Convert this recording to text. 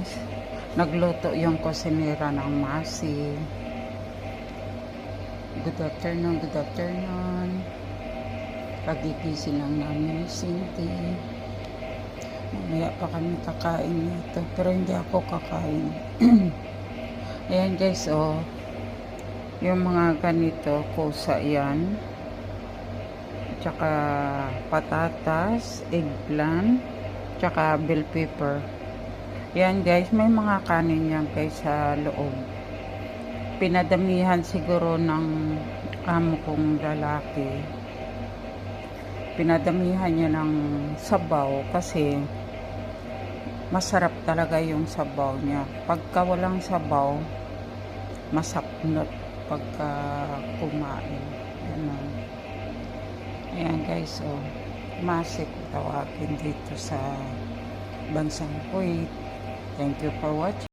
guys. Nagluto yung kusinera ng masi. Good afternoon, good afternoon. Kagigising lang namin ni Cindy. Mamaya pa kami kakain nito. Pero hindi ako kakain. Ayan guys, oh. Yung mga ganito, kusa yan. Tsaka patatas, eggplant, tsaka bell pepper. Yan guys, may mga kanin yan guys sa loob. Pinadamihan siguro ng amo kong lalaki. Pinadamihan niya ng sabaw kasi masarap talaga yung sabaw niya. Pagka walang sabaw, masapnot pagka kumain. Ganun. Ayan guys, oh, masik tawagin dito sa bansang Kuwait. Thank you for watching.